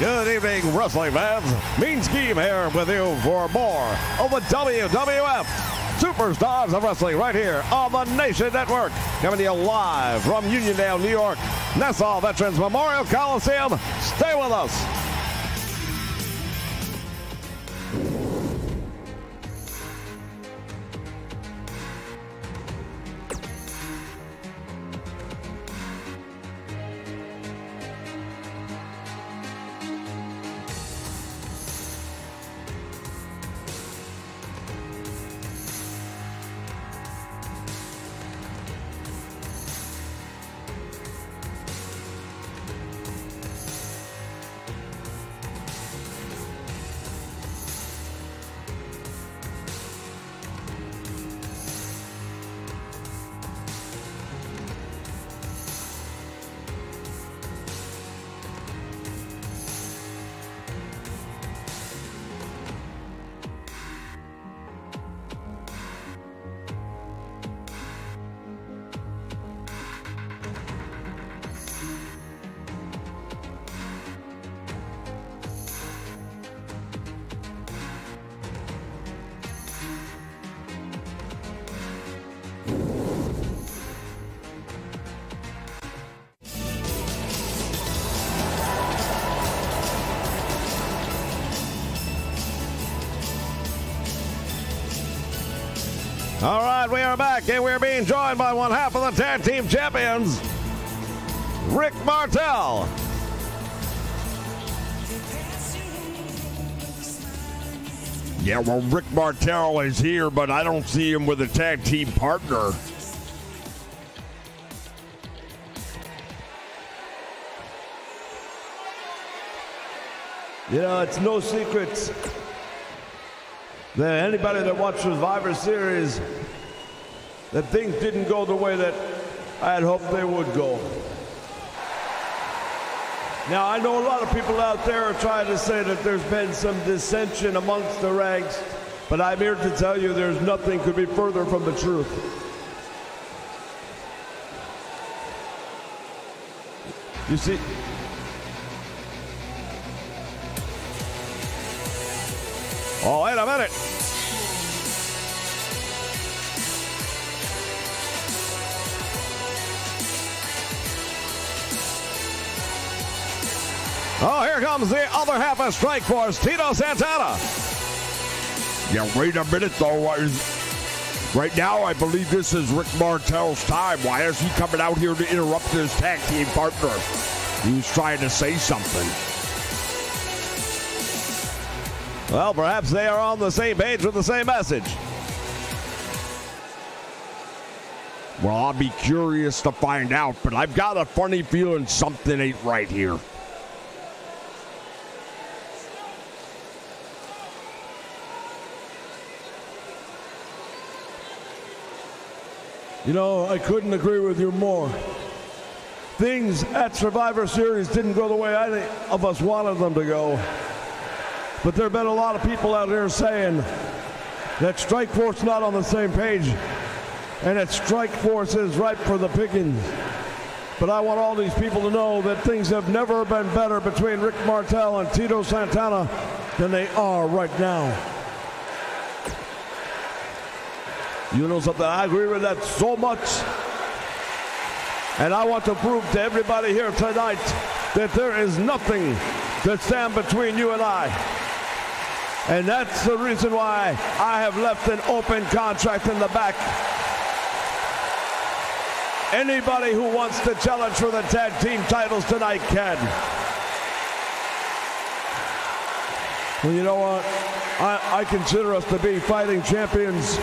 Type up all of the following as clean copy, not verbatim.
Good evening, wrestling fans. Mean Scheme here with you for more of the WWF Superstars of Wrestling right here on the Nation Network. Coming to you live from Uniondale, New York, Nassau Veterans Memorial Coliseum. Stay with us. All right, we are back, and we're being joined by one half of the tag team champions, Rick Martel. Yeah, well, Rick Martel is here, but I don't see him with a tag team partner. You know, it's no secret that anybody that watched Survivor Series, that things didn't go the way that I had hoped they would go. Now, I know a lot of people out there are trying to say that there's been some dissension amongst the ranks, but I'm here to tell you there's nothing could be further from the truth. You see, oh, wait a minute. Oh, here comes the other half of Strike Force, Tito Santana. Yeah, wait a minute, though. Right now, I believe this is Rick Martel's time. Why is he coming out here to interrupt his tag team partner? He was trying to say something. Well, perhaps they are on the same page with the same message. Well, I'll be curious to find out, but I've got a funny feeling something ain't right here. you know, I couldn't agree with you more. Things at Survivor Series didn't go the way any of us wanted them to go. But there have been a lot of people out there saying that Strike Force not on the same page and that Strike Force is ripe for the pickings. But I want all these people to know that things have never been better between Rick Martel and Tito Santana than they are right now. You know something? I agree with that so much. And I want to prove to everybody here tonight that there is nothing that stands between you and I. And that's the reason why I have left an open contract in the back. Anybody who wants to challenge for the tag team titles tonight can. Well, you know what? I consider us to be fighting champions.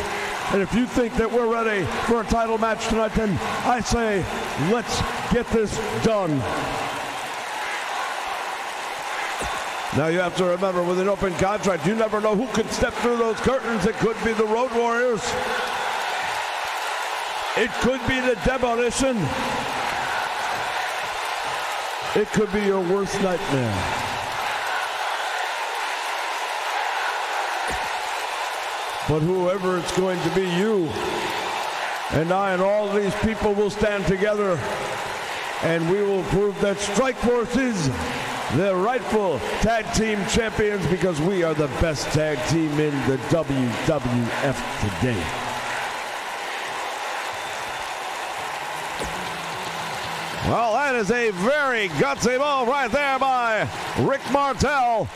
And if you think that we're ready for a title match tonight, then I say, let's get this done. Now you have to remember, with an open contract, you never know who could step through those curtains. It could be the Road Warriors. It could be the Demolition. It could be your worst nightmare. But whoever it's going to be, you and I and all these people will stand together, and we will prove that Strike Force is the rightful tag team champions, because we are the best tag team in the WWF today. Well, that is a very gutsy move right there by Rick Martel.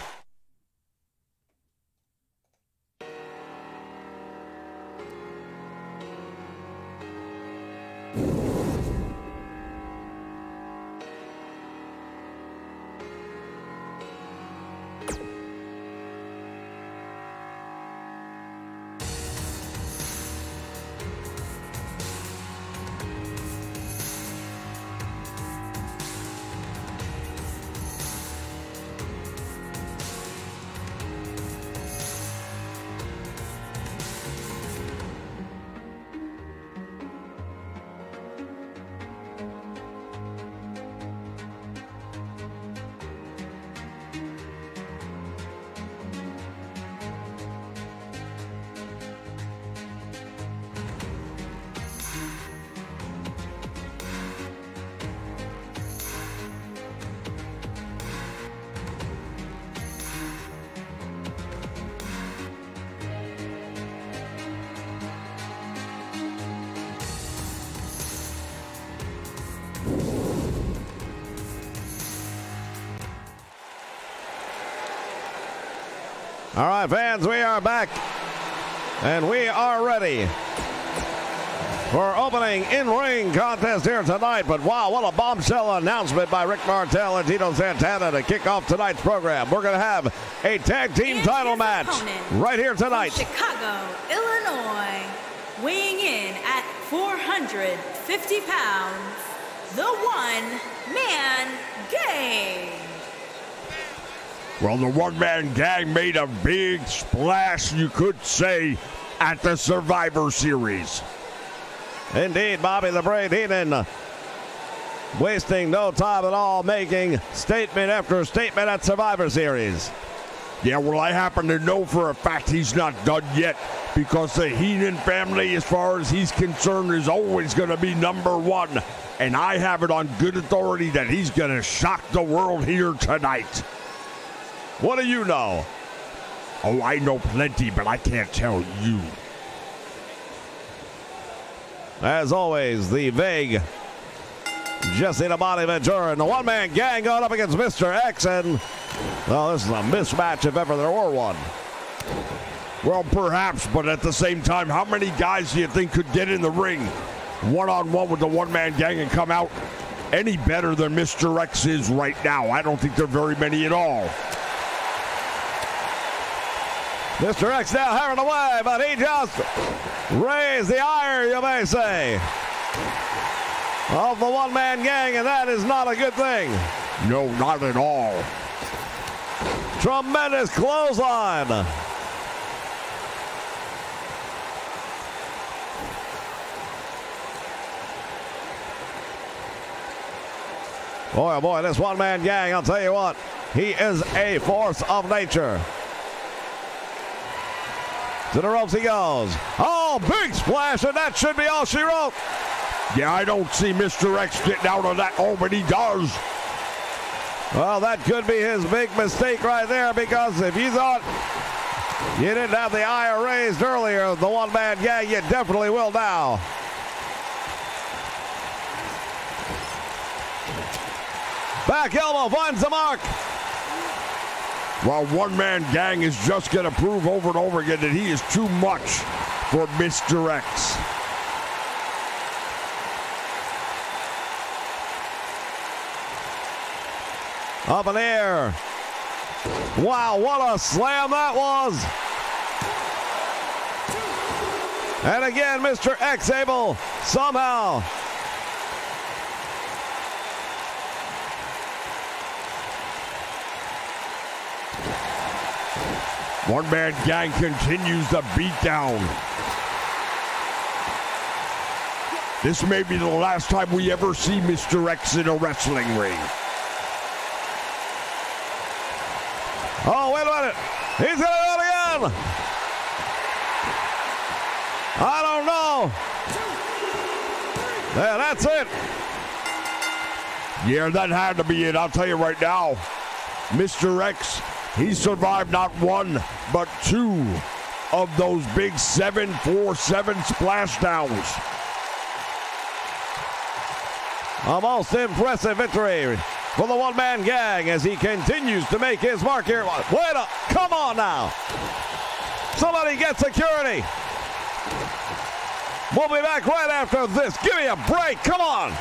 All right, fans, we are back, and we are ready for opening in-ring contest here tonight. But wow, what a bombshell announcement by Rick Martel and Tito Santana to kick off tonight's program. We're going to have a tag team title match right here tonight. Chicago, Illinois, weighing in at 450 pounds, the one-man gang. Well, the one-man gang made a big splash, you could say, at the Survivor Series. Indeed, Bobby the Brain Heenan wasting no time at all, making statement after statement at Survivor Series. Yeah, well, I happen to know for a fact he's not done yet, because the Heenan family, as far as he's concerned, is always going to be number one. And I have it on good authority that he's going to shock the world here tonight. What do you know? Oh, I know plenty, but I can't tell you. As always, the vague Jesse the Body Ventura and the one-man gang going up against Mr. X, and, well, this is a mismatch if ever there were one. Well, perhaps, but at the same time, how many guys do you think could get in the ring one-on-one with the one-man gang and come out any better than Mr. X is right now? I don't think there are very many at all. Mr. X now having away, but he just raised the ire, you may say, of the one-man gang, and that is not a good thing. No, not at all. Tremendous clothesline. Boy, oh boy, this one-man gang, I'll tell you what, he is a force of nature. To the ropes he goes. Oh, big splash, and that should be all she wrote. Yeah, I don't see Mr. X getting out of that. Oh, but he does. Well, that could be his big mistake right there, because if you thought you didn't have the ire raised earlier, the one-man gang, you definitely will now. Back elbow finds the mark. Well, one-man gang is just going to prove over and over again that he is too much for Mr. X. Up in the air. Wow, what a slam that was. And again, Mr. X able somehow one-man gang continues the beatdown. This may be the last time we ever see Mr. X in a wrestling ring. Oh, wait a minute. He's going to do it again. I don't know. Yeah, that's it. Yeah, that had to be it. I'll tell you right now. Mr. X, he survived not one, but two of those big 7-4-7 splashdowns. A most impressive victory for the one-man gang as he continues to make his mark here. Wait up, come on now. Somebody get security. We'll be back right after this. Give me a break, come on.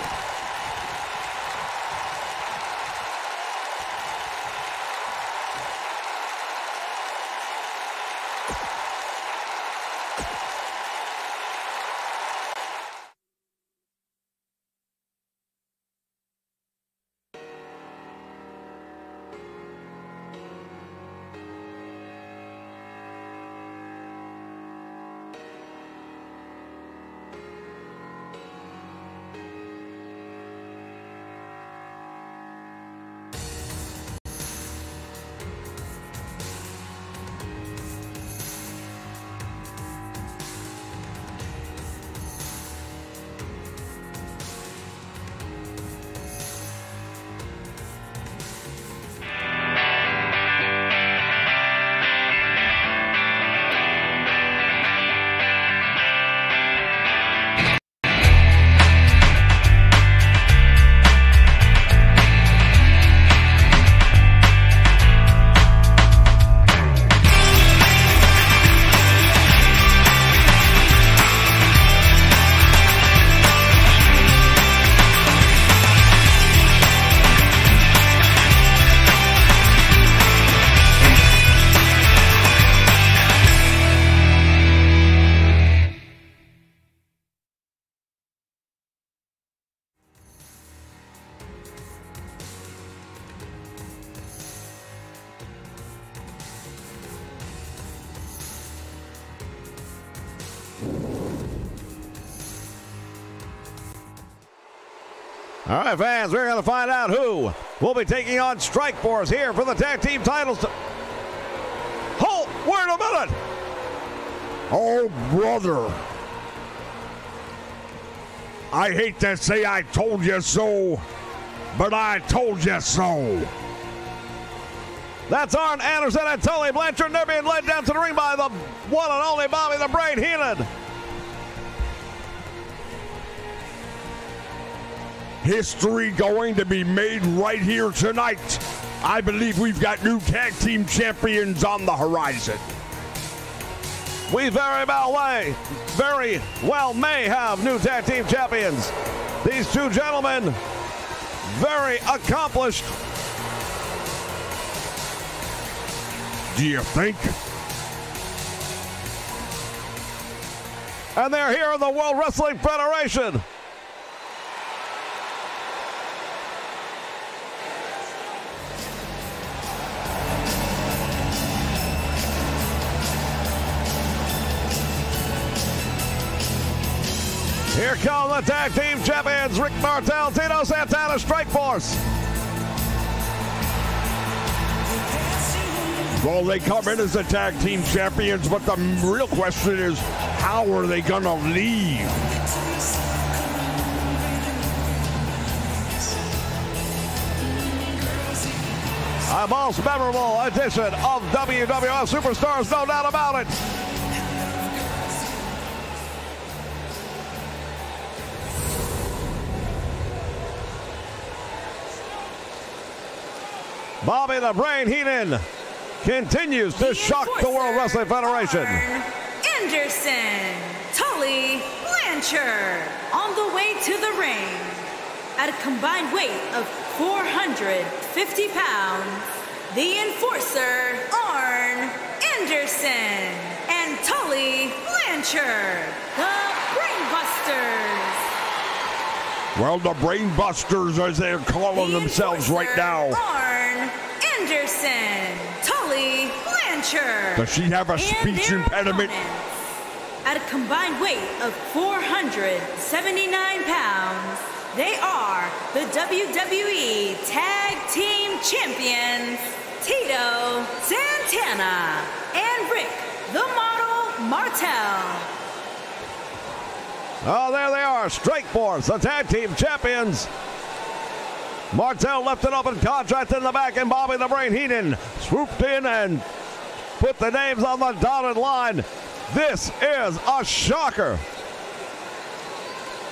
All right, fans, we're going to find out who will be taking on Strikeforce here for the tag team titles. Hold, wait a minute. Oh, brother. I hate to say I told you so, but I told you so. That's Arn Anderson and Tully Blanchard. They're being led down to the ring by the one and only Bobby the Brain Heenan. History going to be made right here tonight. I believe we've got new tag team champions on the horizon. We very well may have new tag team champions. These two gentlemen, very accomplished. Do you think? And they're here in the World Wrestling Federation. Here come the tag team champions, Rick Martel, Tito Santana, Strikeforce. Well, they come in as the tag team champions, but the real question is, how are they going to leave? A most memorable edition of WWF Superstars, no doubt about it. Bobby the Brain Heenan continues to shock the World Wrestling Federation. Anderson, Tully Blanchard on the way to the ring. At a combined weight of 450 pounds, the Enforcer, Arn Anderson, and Tully Blanchard, the Brainbusters. Well, the Brainbusters, as they're calling themselves right now. Arn Anderson, Tully Blanchard. Does she have a speech impediment? At a combined weight of 479 pounds, they are the WWE Tag Team Champions, Tito Santana and Rick the Model Martel. Oh, there they are, Strikeforce, the Tag Team Champions. Martel left it open, contract in the back, and Bobby the Brain Heenan swooped in and put the names on the dotted line. This is a shocker.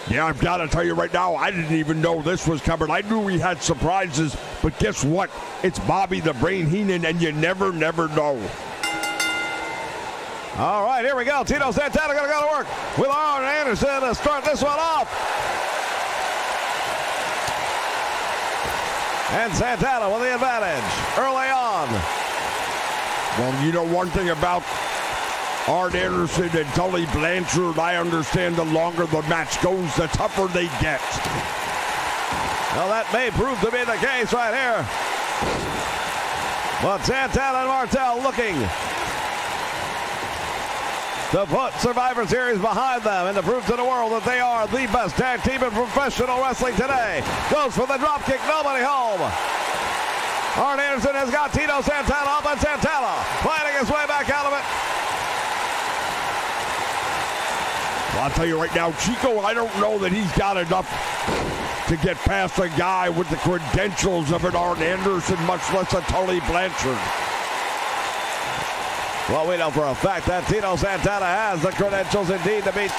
Yeah, I've got to tell you right now, I didn't even know this was coming. I knew we had surprises, but guess what? It's Bobby the Brain Heenan, and you never know. All right, here we go. Tito Santana going to go to work with Arn Anderson to start this one off. And Santana with the advantage early on. Well, you know one thing about Arn Anderson and Tully Blanchard, I understand the longer the match goes, the tougher they get. Well, that may prove to be the case right here. But Santana and Martel looking to put Survivor Series behind them and to prove to the world that they are the best tag team in professional wrestling today. Goes for the dropkick, nobody home. Arn Anderson has got Tito Santana up, and Santana fighting his way back out of it. Well, I'll tell you right now, Chico, I don't know that he's got enough to get past a guy with the credentials of an Arn Anderson, much less a Tully Blanchard. Well, we know for a fact that Tito Santana has the credentials indeed to beat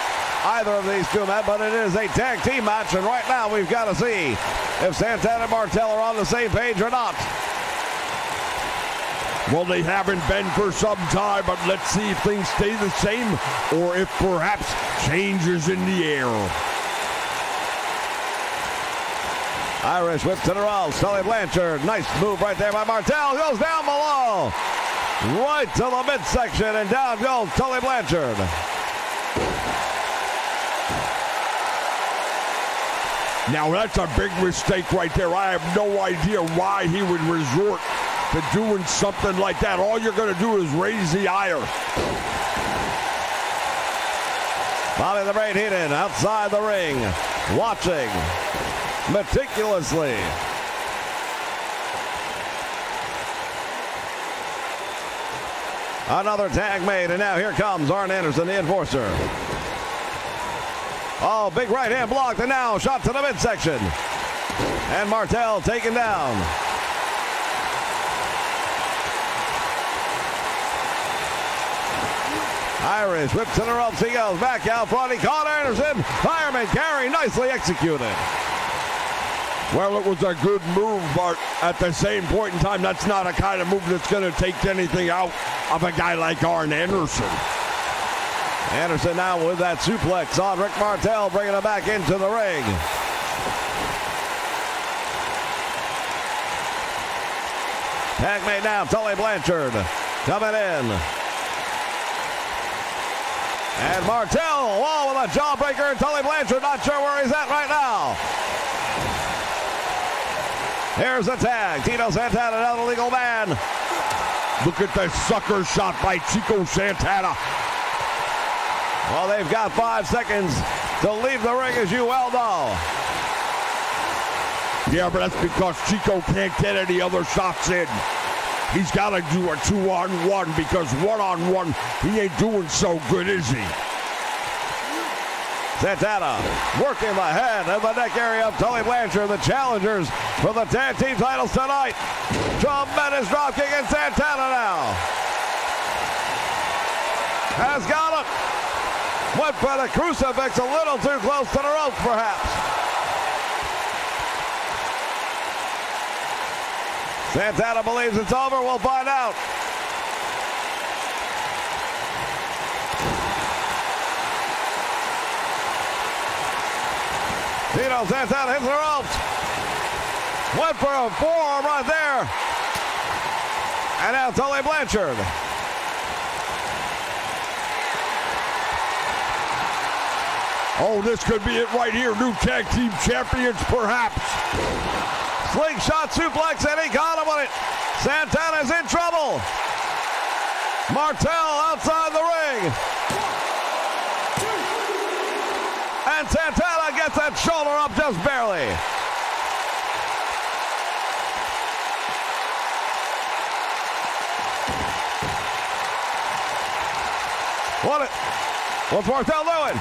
either of these two men, but it is a tag team match, and right now we've got to see if Santana and Martel are on the same page or not. Well, they haven't been for some time, but let's see if things stay the same or if perhaps change is in the air. Irish whip to the ropes. Tully Blanchard. Nice move right there by Martel. Goes down below. Right to the midsection, and down goes Tully Blanchard. Now, that's a big mistake right there. I have no idea why he would resort to doing something like that. All you're going to do is raise the ire. Bobby the Brain Heenan outside the ring, watching meticulously. Another tag made, and now here comes Arn Anderson, the enforcer. Oh, big right hand blocked, and now shot to the midsection. And Martel taken down. Irish whip to the ropes, he goes back out front. He caught Anderson. Fireman carry, nicely executed. Well, it was a good move, but at the same point in time, that's not a kind of move that's going to take anything out of a guy like Arn Anderson. Anderson now with that suplex on Rick Martel, bringing him back into the ring. Tag made now, Tully Blanchard coming in. And Martel, wall with a jawbreaker, and Tully Blanchard not sure where he's at right now. Here's the tag. Tito Santana, another legal man. Look at the sucker shot by Chico Santana. Well, they've got 5 seconds to leave the ring, as you well know. Yeah, but that's because Chico can't get any other shots in. He's got to do a 2-on-1 because 1-on-1, he ain't doing so good, is he? Santana working the head and the neck area of Tully Blanchard, the challengers for the tag team titles tonight. Tremendous dropkick, and Santana now has got it. Went for the crucifix, a little too close to the ropes, perhaps. Santana believes it's over. We'll find out. Tito Santana hits the ropes. Went for a forearm right there. And now Tully Blanchard. Oh, this could be it right here. New tag team champions, perhaps. Slingshot suplex, and he got him on it. Santana's in trouble. Martel outside the ring. And Santana gets that shoulder up just barely. What's Martel doing?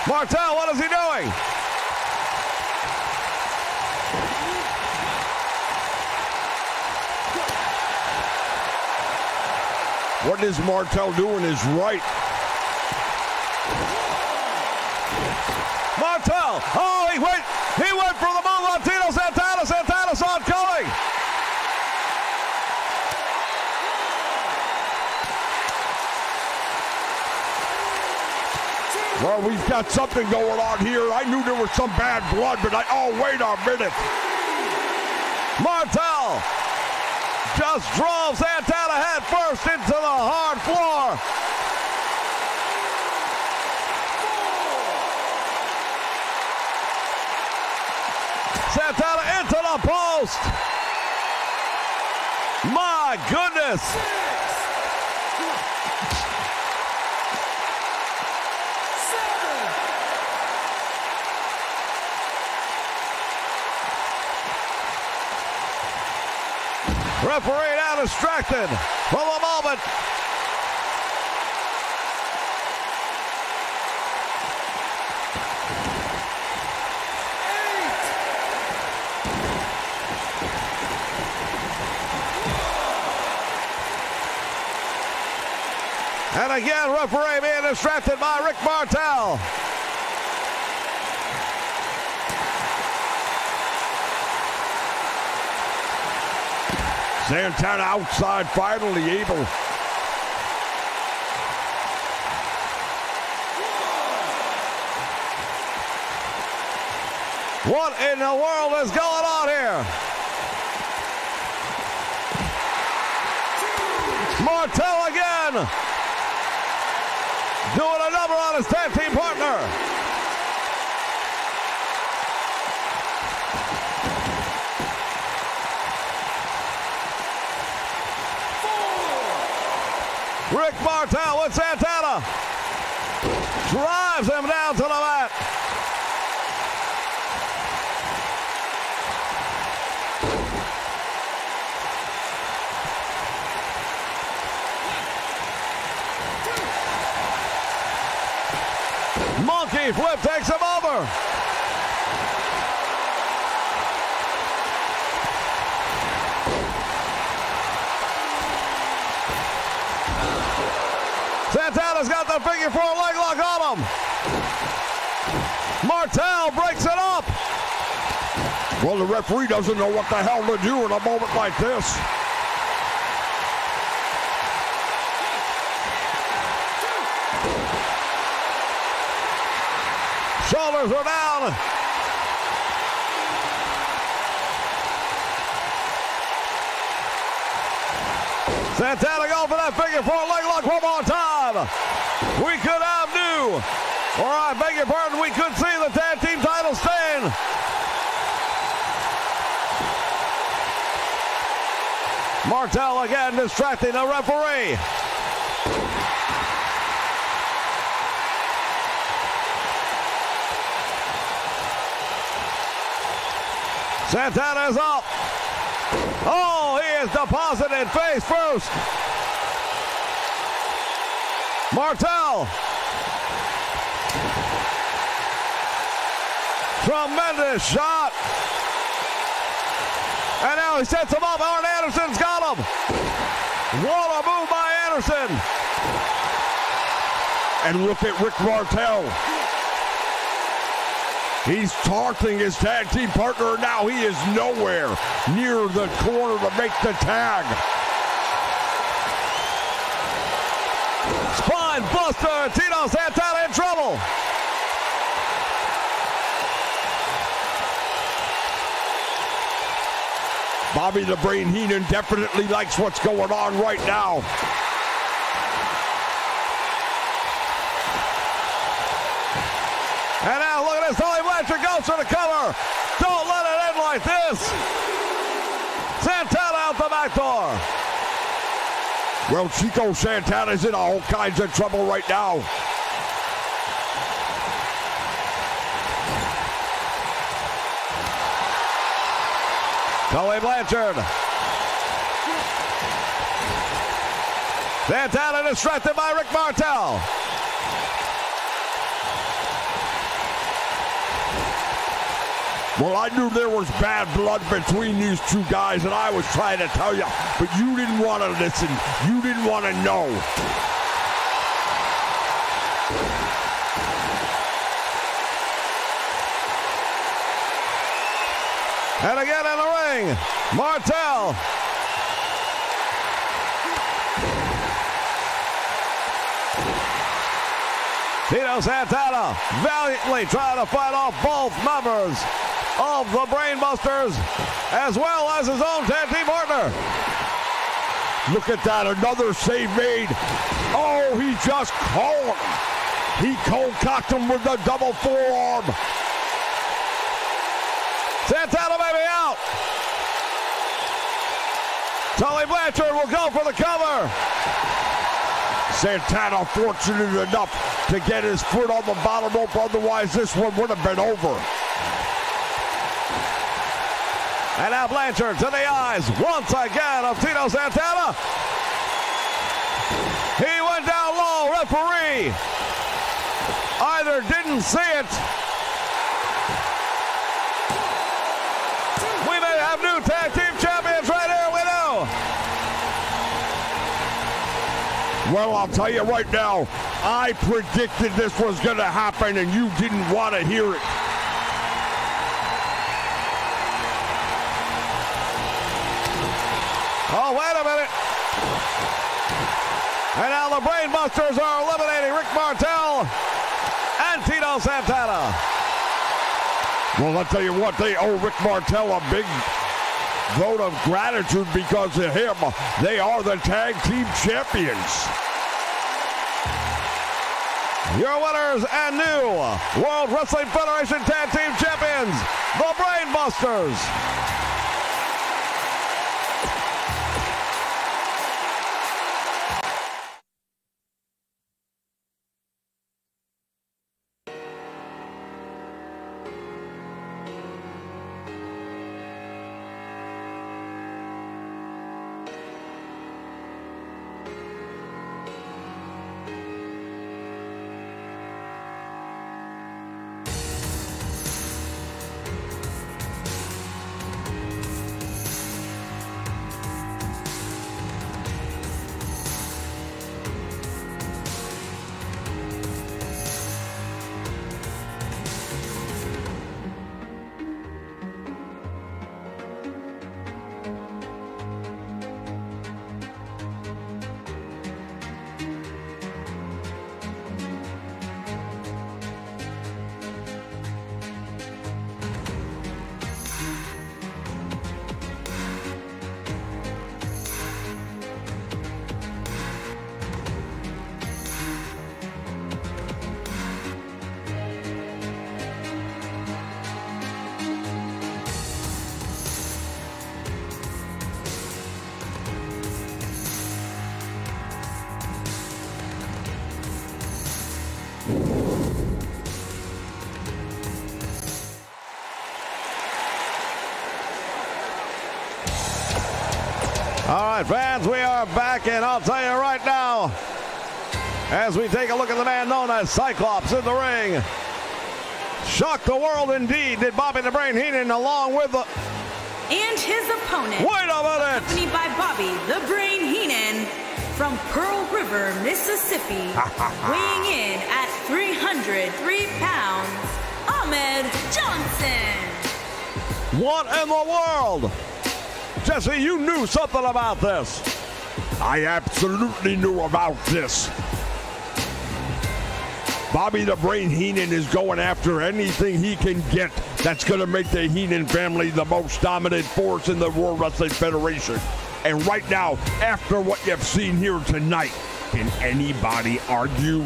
Martel, what is he doing? What is Martel doing is right. Martel, oh, he went for the move on Tito Santana. Santana saw it coming. Well, we've got something going on here. I knew there was some bad blood, but oh, wait a minute. Martel just drove Santana head first into the hard floor. Santana into the post. My goodness. Referee now distracted for the moment. And again, referee being distracted by Rick Martel. Santana outside, finally able. What in the world is going on here? Martel again. Doing a number on his tag team partner. Rick Martel with Santana. Drives him down to the mat. Monkey flip takes him over. Santana's got the figure 4 leg lock on him. Martel breaks it up. Well, the referee doesn't know what the hell to do in a moment like this. Shoulders are down. Santana going for that figure 4 leg lock one more time. We could have new, or I beg your pardon, we could see the tag team title staying. Martel again distracting the referee. Santana is up. Oh, he is deposited face first. Martel. Tremendous shot. And now he sets him up. Arn Anderson's got him. What a move by Anderson. And look at Rick Martel. He's taunting his tag team partner. Now he is nowhere near the corner to make the tag. Spine buster. Tito Santana in trouble. Bobby the Brain Heenan definitely likes what's going on right now. And now look at this. Tully Blanchard goes for the cover. Don't let it end like this. Santana out the back door. Well, Chico Santana's in all kinds of trouble right now. Tully Blanchard. Santana distracted by Rick Martel. Well, I knew there was bad blood between these two guys, and I was trying to tell you, but you didn't want to listen. You didn't want to know. And again in the ring, Martel. Tito Santana valiantly trying to fight off both members of the Brainbusters, as well as his own tag team partner. Look at that, another save made. Oh, he just called him. He cold-cocked him with the double forearm. Santana may be out. Tully Blanchard will go for the cover. Santana fortunate enough to get his foot on the bottom rope, otherwise this one would have been over. And now Blanchard to the eyes once again of Tito Santana. He went down low. Referee either didn't see it. We may have new tag team champions right here, we know. Well, I'll tell you right now, I predicted this was going to happen and you didn't want to hear it. Oh, wait a minute. And now the Brainbusters are eliminating Rick Martel and Tito Santana. Well, I'll tell you what, they owe Rick Martel a big vote of gratitude because of him. They are the tag team champions. Your winners and new World Wrestling Federation Tag Team Champions, the Brainbusters. All right, fans, we are back, and I'll tell you right now, as we take a look at the man known as Cyclops in the ring, shocked the world indeed did Bobby the Brain Heenan, along with the... And his opponent. Wait a minute! Accompanied by Bobby the Brain Heenan from Pearl River, Mississippi, weighing in at 303 pounds, Ahmed Johnson. What in the world? Jesse, you knew something about this. I absolutely knew about this. Bobby the Brain Heenan is going after anything he can get that's going to make the Heenan family the most dominant force in the World Wrestling Federation. And right now, after what you've seen here tonight, can anybody argue?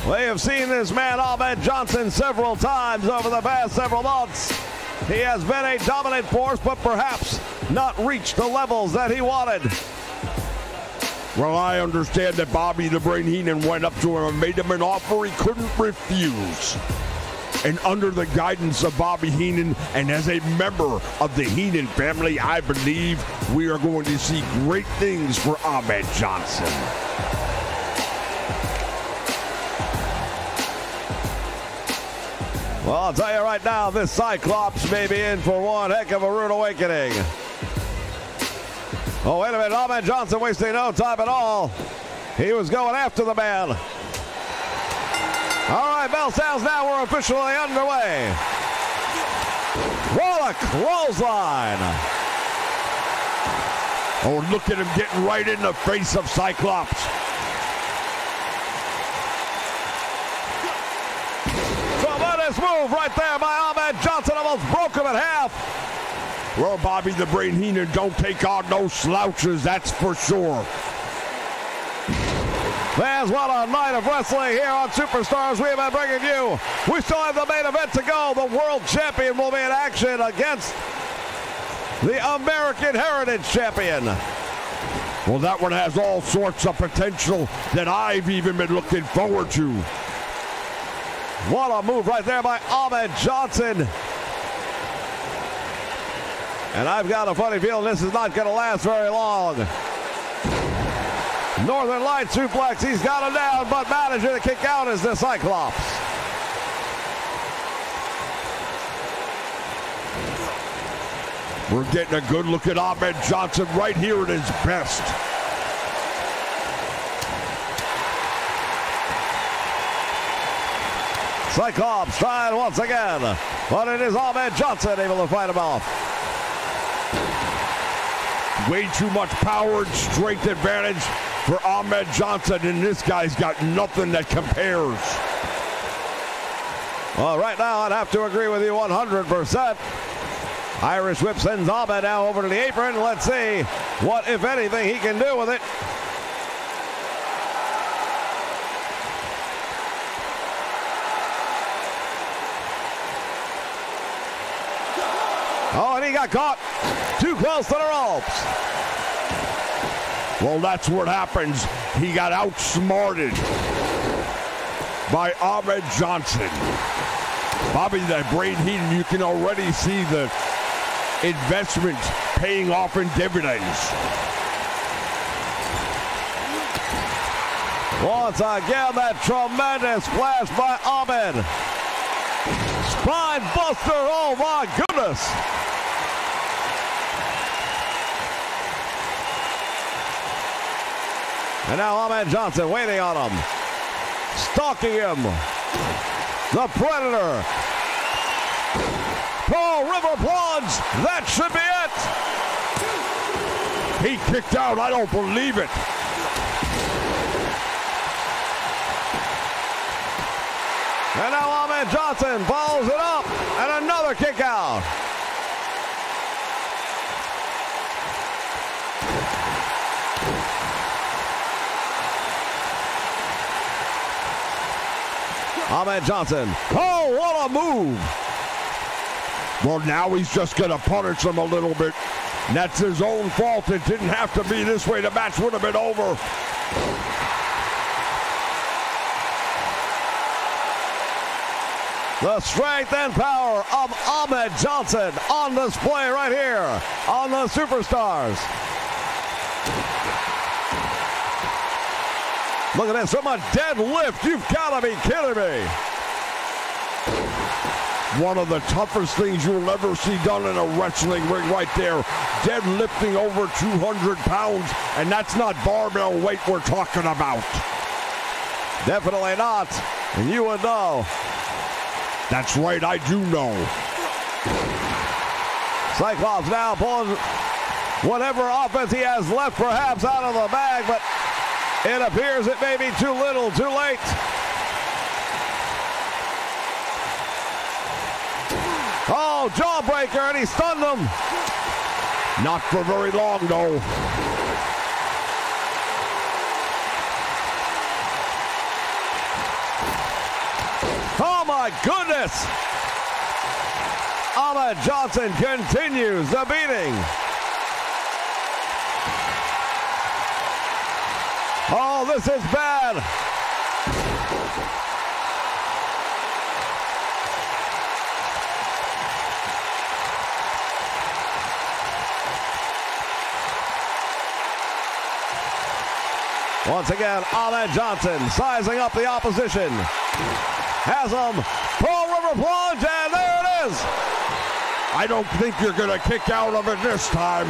We have seen this man, Ahmed Johnson, several times over the past several months. He has been a dominant force, but perhaps not reached the levels that he wanted. Well, I understand that Bobby the Brain Heenan went up to him and made him an offer he couldn't refuse. And under the guidance of Bobby Heenan, and as a member of the Heenan family, I believe we are going to see great things for Ahmed Johnson. Well, I'll tell you right now, this Cyclops may be in for one heck of a rude awakening. Oh, wait a minute. Ahmed Johnson wasting no time at all. He was going after the man. All right, bell sounds now. We're officially underway. What a clothesline. Oh, look at him getting right in the face of Cyclops. Tremendous move right there by Ahmed Johnson. Almost broke him in half. Well, Bobby the Brain Heenan don't take on no slouches, that's for sure. Fans, what a night of wrestling here on Superstars we have been bringing you. We still have the main event to go. The world champion will be in action against the American Heritage Champion. Well, that one has all sorts of potential that I've even been looking forward to. What a move right there by Ahmed Johnson. And I've got a funny feeling this is not going to last very long. Northern Light suplex. He's got him down, but managing to kick out is the Cyclops. We're getting a good look at Ahmed Johnson right here at his best. Cyclops trying once again, but it is Ahmed Johnson able to fight him off. Way too much power and strength advantage for Ahmed Johnson, and this guy's got nothing that compares. Well, right now I'd have to agree with you 100%. Irish whip sends Ahmed now over to the apron. Let's see what, if anything, he can do with it. Oh, and he got caught too close to the ropes. Well, that's what happens. He got outsmarted by Ahmed Johnson. Bobby the Brain Heenan, you can already see the investment paying off in dividends. Once again, that tremendous splash by Ahmed. Spine buster, oh my goodness. And now Ahmed Johnson waiting on him. Stalking him. The Predator. Pearl River plunge. That should be it. He kicked out. I don't believe it. And now Ahmed Johnson follows it up. And another kick out. Ahmed Johnson. Oh, what a move. Well, now he's just going to punish him a little bit. And that's his own fault. It didn't have to be this way. The match would have been over. The strength and power of Ahmed Johnson on display right here on the Superstars. Look at this, from a deadlift. You've got to be kidding me. One of the toughest things you'll ever see done in a wrestling ring right there. Deadlifting over 200 pounds, and that's not barbell weight we're talking about. Definitely not, and you would know. That's right, I do know. Cyclops now pulling whatever offense he has left perhaps out of the bag, but it appears it may be too little, too late. Oh, jawbreaker, and he stunned him. Not for very long, though. Oh, my goodness. Ahmed Johnson continues the beating. Oh, this is bad. Once again, Ahmed Johnson sizing up the opposition. has him. Pearl River plunge, and there it is. I don't think you're going to kick out of it this time.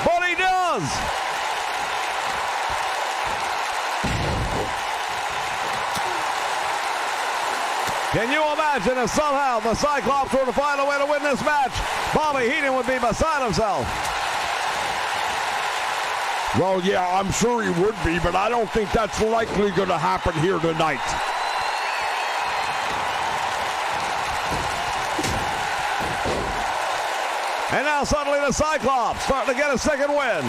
But he does. Can you imagine if somehow the Cyclops were to find a way to win this match? Bobby Heenan would be beside himself. Well, yeah, I'm sure he would be, but I don't think that's likely going to happen here tonight. And now suddenly the Cyclops starting to get a second win.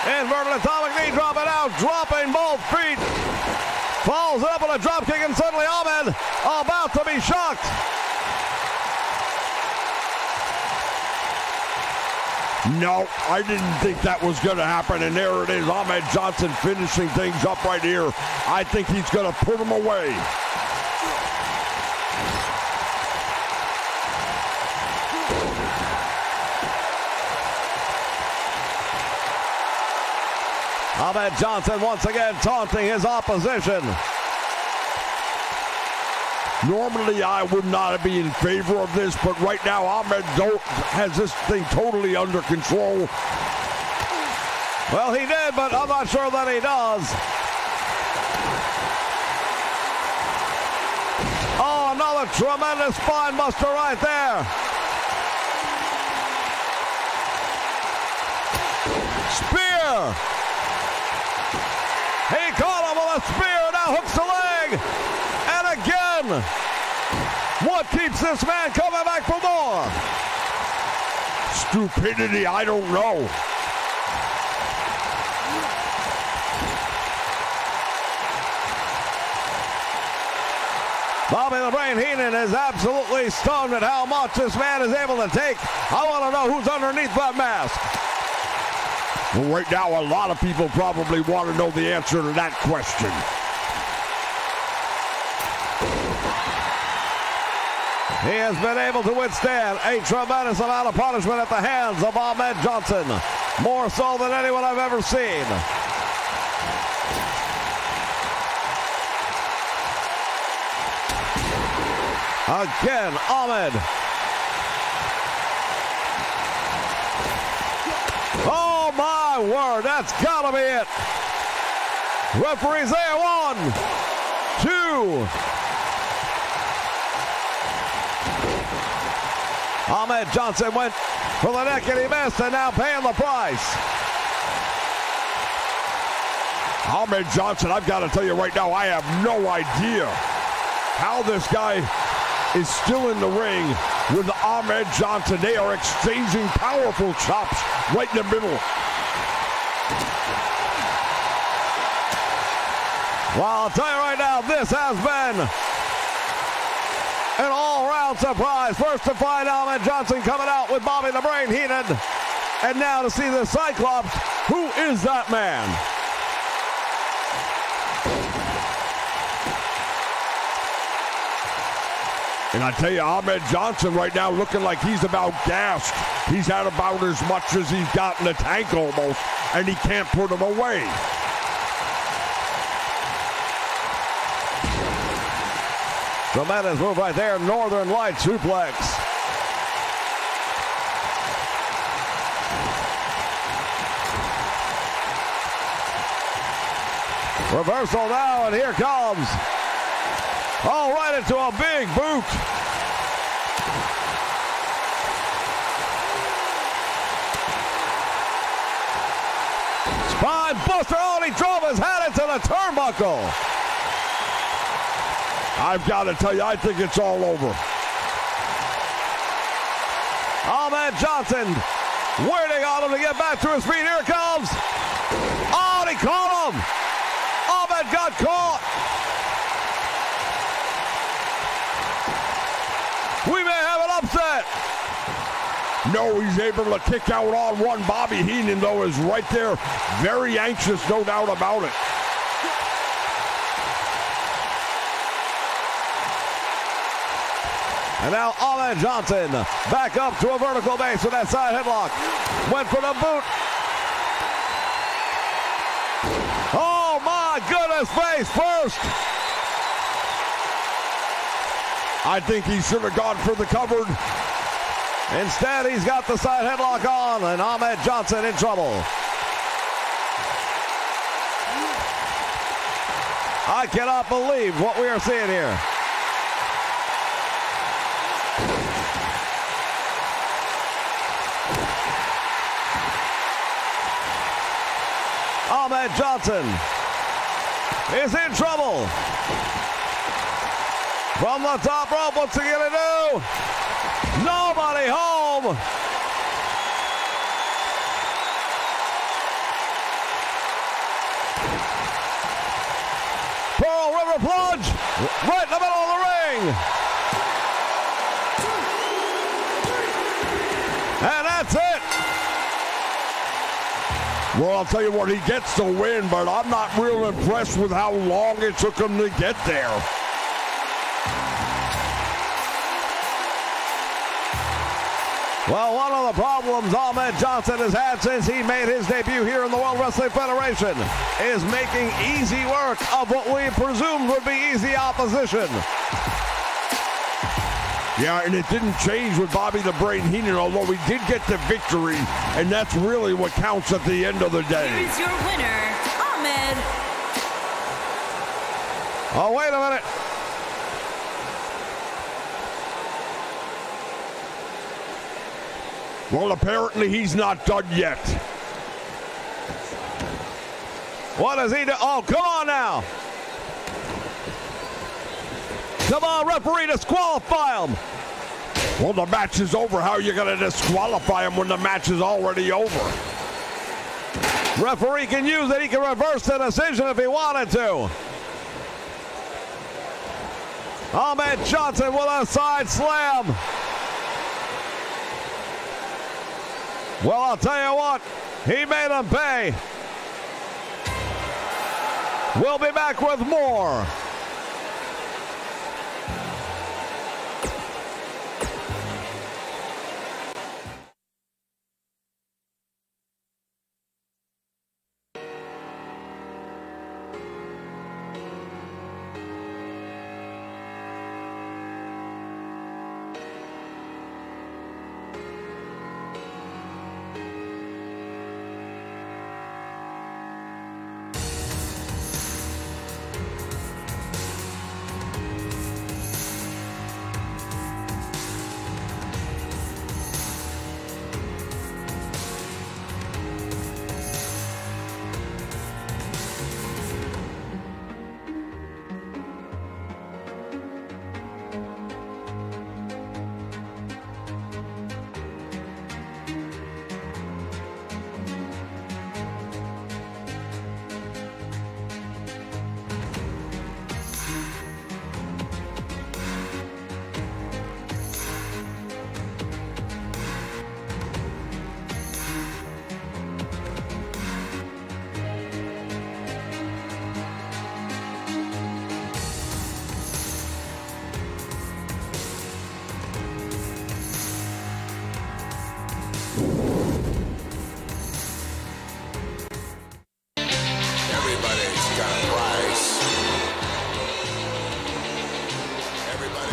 Inverted atomic knee drop it out, dropping both feet. Falls up on a drop kick, and suddenly Ahmed about to be shocked. No, I didn't think that was going to happen, and there it is. Ahmed Johnson finishing things up right here. I think he's going to put him away. Ahmed Johnson once again taunting his opposition. Normally, I would not be in favor of this, but right now, Ahmed has this thing totally under control. Well, he did, but I'm not sure that he does. Oh, another tremendous spine buster right there. Spear. He caught him with a spear, now hooks the leg. And again, what keeps this man coming back for more? Stupidity, I don't know. Bobby the Brain Heenan is absolutely stunned at how much this man is able to take. I want to know who's underneath that mask. Well, right now, a lot of people probably want to know the answer to that question. He has been able to withstand a tremendous amount of punishment at the hands of Ahmed Johnson. More so than anyone I've ever seen. Again, Ahmed. Oh my word, that's gotta be it. Referee's there, 1, 2. Ahmed Johnson went for the neck and he missed, and now paying the price. Ahmed Johnson, I've got to tell you right now, I have no idea how this guy is still in the ring with Ahmed Johnson. They are exchanging powerful chops right in the middle. Well, I'll tell you right now, this has been an all-round surprise. First to find Ahmed Johnson coming out with Bobby the Brain Heenan, and now to see the Cyclops. Who is that man? And I tell you, Ahmed Johnson right now looking like he's about gassed. He's had about as much as he's got in the tank almost, and he can't put him away. Tremendous move right there, Northern Light suplex. Reversal now, and here comes. Oh, right into a big boot. Spine buster, oh, and he drove his head into the turnbuckle. I've got to tell you, I think it's all over. Ahmed Johnson waiting on him to get back to his feet. Here it comes. Oh, and he caught him. Ahmed got caught. We may have an upset. No, he's able to kick out on one. Bobby Heenan, though, is right there. Very anxious, no doubt about it. And now Ahmed Johnson back up to a vertical base with that side headlock. Went for the boot. his face first. I think he should have gone for the covered. Instead, he's got the side headlock on, and Ahmed Johnson in trouble. I cannot believe what we are seeing here. Ahmed Johnson is in trouble. From the top rope, what's he gonna do? Nobody home. Pearl River plunge right in the middle of the ring. And that's it. Well, I'll tell you what, he gets the win, but I'm not real impressed with how long it took him to get there. Well, one of the problems Ahmed Johnson has had since he made his debut here in the World Wrestling Federation is making easy work of what we presumed would be easy opposition. Yeah, and it didn't change with Bobby the Brain Heenan, although we did get the victory, and that's really what counts at the end of the day. Here's your winner, Ahmed. Oh, wait a minute. Well, apparently he's not done yet. What does he do? Oh, come on now. Come on, referee, disqualify him. Well, the match is over. How are you going to disqualify him when the match is already over? Referee can use it. He can reverse the decision if he wanted to. Ahmed Johnson with a side slam. Well, I'll tell you what, he made him pay. We'll be back with more.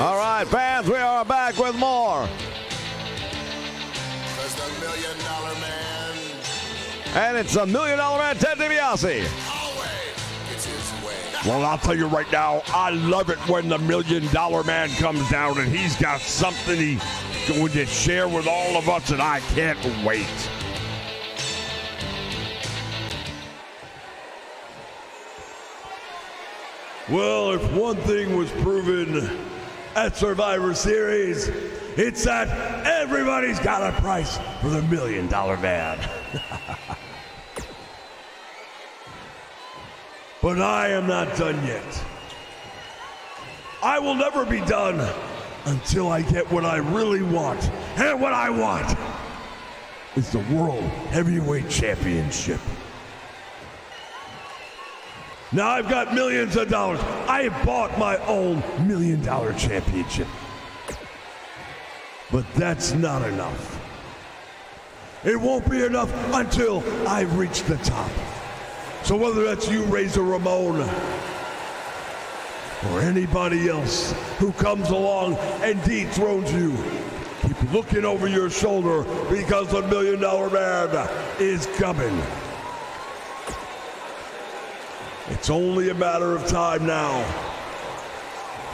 All right, fans, we are back with more. Because the $1 Million Man And it's the $1 Million Man, Ted DiBiase. always gets his way. Well, I'll tell you right now, I love it when the $1 Million Man comes down and he's got something he's going to share with all of us, and I can't wait. Well, if one thing was proven at Survivor Series, it's that everybody's got a price for the $1 Million Man. But I am not done yet. I will never be done until I get what I really want. And what I want is the World Heavyweight Championship. Now I've got millions of dollars. I have bought my own $1 Million Championship. But that's not enough. It won't be enough until I reach the top. So whether that's you, Razor Ramon, or anybody else who comes along and dethrones you, keep looking over your shoulder because the $1 Million Man is coming. It's only a matter of time now.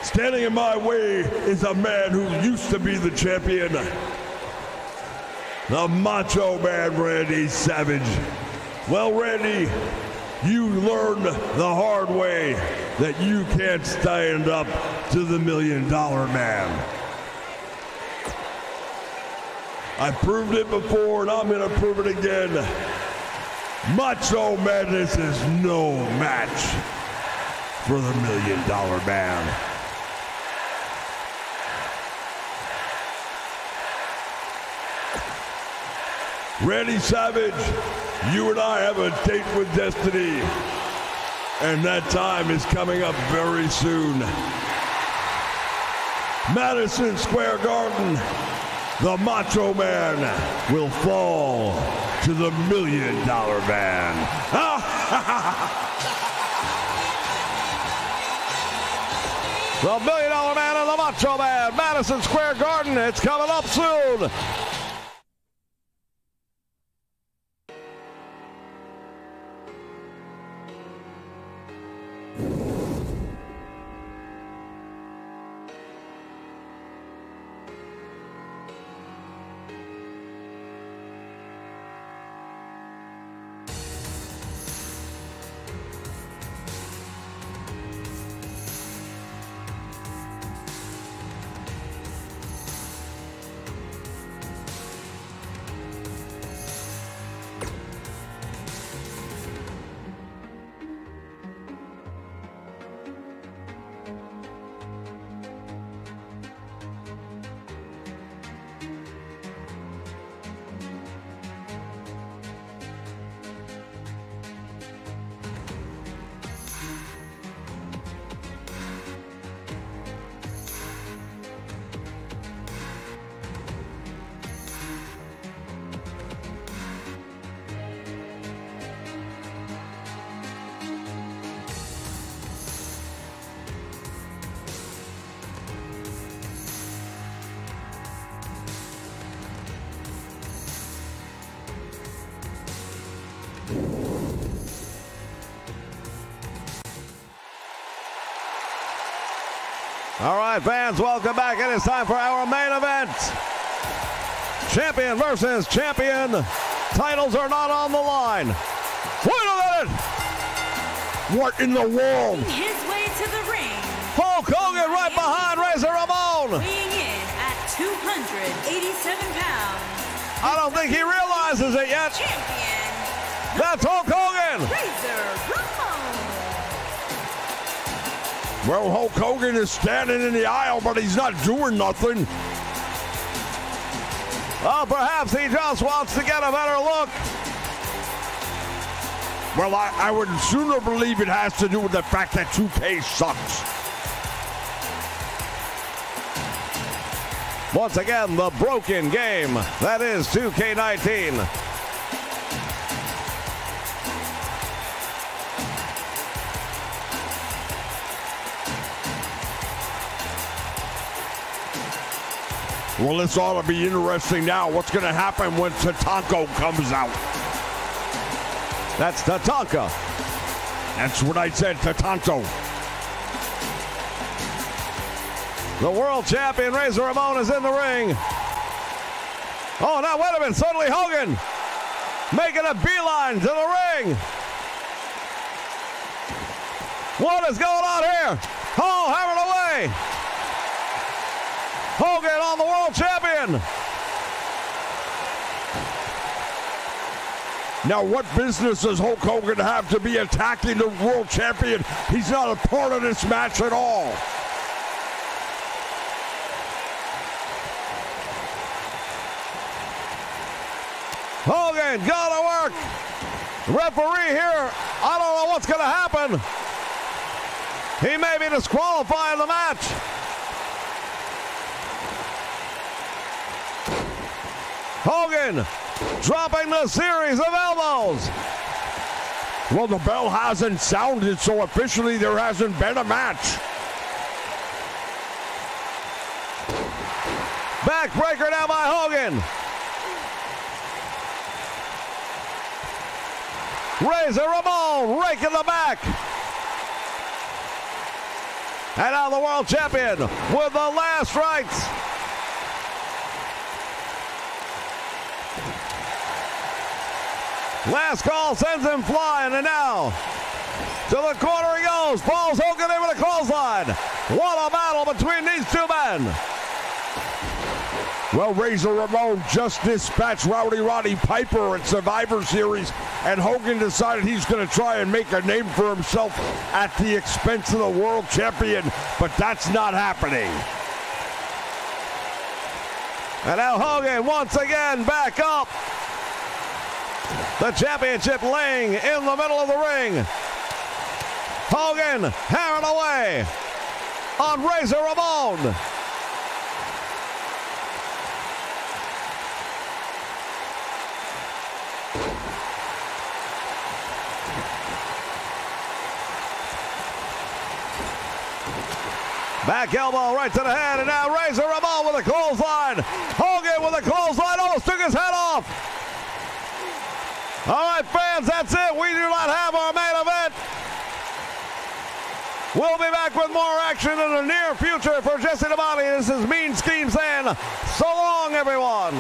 Standing in my way is a man who used to be the champion, the Macho Man, Randy Savage. Well, Randy, you learned the hard way that you can't stand up to the $1 Million Man. I proved it before, and I'm going to prove it again. Macho Madness is no match for the $1 Million Man. Randy Savage, you and I have a date with destiny, and that time is coming up very soon. Madison Square Garden, the Macho Man will fall to the $1 Million Man. The $1 Million Man and the Macho Man, Madison Square Garden, it's coming up soon. All right, fans, welcome back. It is time for our main event. Champion versus champion. Titles are not on the line. Wait a minute! What in the world? His way to the ring. Hulk Hogan right behind Razor Ramon. Weighing in at 287 pounds. I don't think he realizes it yet. Champion. That's Hulk Hogan. Razor Ramon. Well, Hulk Hogan is standing in the aisle, but he's not doing nothing. Well, perhaps he just wants to get a better look. Well, I would sooner believe it has to do with the fact that 2K sucks. Once again, the broken game. That is 2K19. Well, this ought to be interesting now. What's going to happen when Tatanka comes out? That's Tatanka. That's what I said, Tatanka. The world champion Razor Ramon is in the ring. Oh, now wait a minute. Suddenly Hogan making a beeline to the ring. What is going on here? Oh, having a way. Hogan on the world champion. Now, what business does Hulk Hogan have to be attacking the world champion? He's not a part of this match at all. Hogan got to work. Referee here, I don't know what's going to happen. He may be disqualifying the match. Hogan dropping the series of elbows. Well, the bell hasn't sounded, so officially there hasn't been a match. Backbreaker now by Hogan. Razor Ramon raking the back. And now the world champion with the last rites. Last call sends him flying, and now to the corner he goes. Balls Hogan in with a clothesline. What a battle between these two men. Well, Razor Ramon just dispatched Rowdy Roddy Piper at Survivor Series, and Hogan decided he's going to try and make a name for himself at the expense of the world champion, but that's not happening. And now Hogan once again back up. The championship laying in the middle of the ring. Hogan hammering away on Razor Ramon. Back elbow right to the head, and now Razor Ramon with a clothesline. Hogan with a clothesline, almost took his head off. All right, fans, that's it. We do not have our main event. We'll be back with more action in the near future. For Jesse the Body, this is Mean Scheme saying so long, everyone.